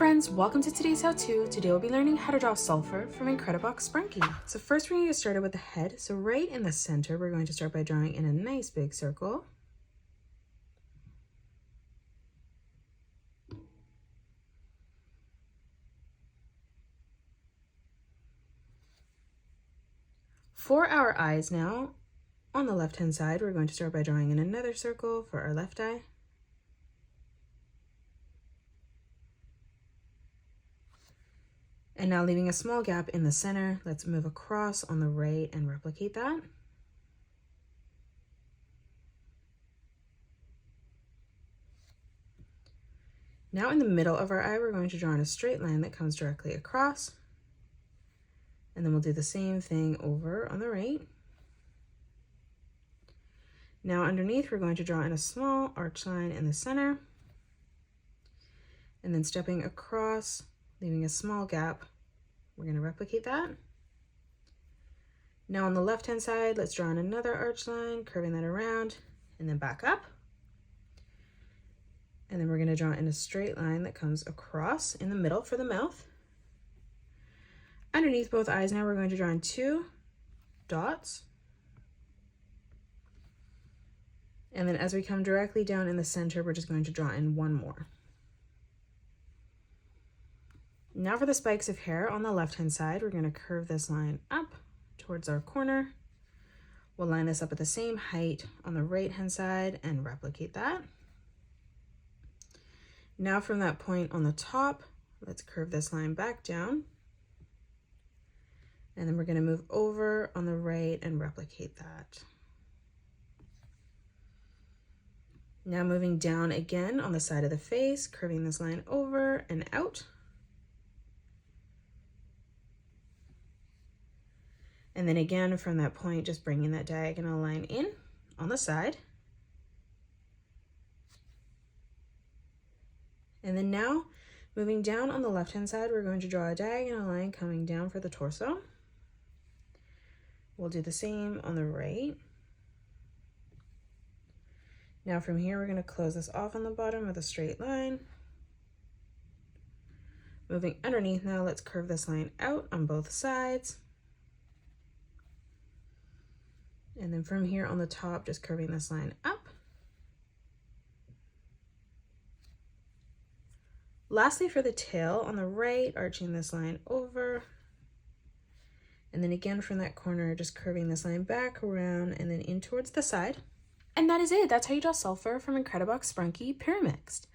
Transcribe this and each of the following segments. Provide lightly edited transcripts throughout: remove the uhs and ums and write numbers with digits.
friends, welcome to today's how-to. Today we'll be learning how to draw Sulfur from Incredibox Sprunki. So first we're going to get started with the head. So right in the center, we're going to start by drawing in a nice big circle. For our eyes now, on the left-hand side, we're going to start by drawing in another circle for our left eye. And now leaving a small gap in the center, let's move across on the right and replicate that. Now in the middle of our eye, we're going to draw in a straight line that comes directly across. And then we'll do the same thing over on the right. Now underneath, we're going to draw in a small arch line in the center. And then stepping across, leaving a small gap, we're going to replicate that. Now on the left-hand side, let's draw in another arch line, curving that around, and then back up. And then we're going to draw in a straight line that comes across in the middle for the mouth. Underneath both eyes now, we're going to draw in 2 dots. And then as we come directly down in the center, we're just going to draw in 1 more. Now for the spikes of hair on the left-hand side, we're going to curve this line up towards our corner. We'll line this up at the same height on the right-hand side and replicate that. Now from that point on the top, let's curve this line back down. And then we're going to move over on the right and replicate that. Now moving down again on the side of the face, curving this line over and out. And then again, from that point, just bringing that diagonal line in on the side. And then now, moving down on the left-hand side, we're going to draw a diagonal line coming down for the torso. We'll do the same on the right. Now from here, we're going to close this off on the bottom with a straight line. Moving underneath now, let's curve this line out on both sides. And then from here on the top, just curving this line up. Lastly, for the tail on the right, arching this line over. And then again from that corner, just curving this line back around and then in towards the side. And that is it. That's how you draw Sulfur from Incredibox Sprunki Pyramixed.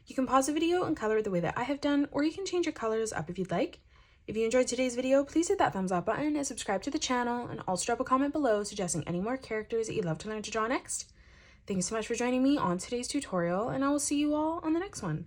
You can pause the video and color it the way that I have done, or you can change your colors up if you'd like. If you enjoyed today's video, please hit that thumbs up button and subscribe to the channel, and also drop a comment below suggesting any more characters that you'd love to learn to draw next. Thank you so much for joining me on today's tutorial, and I will see you all on the next one.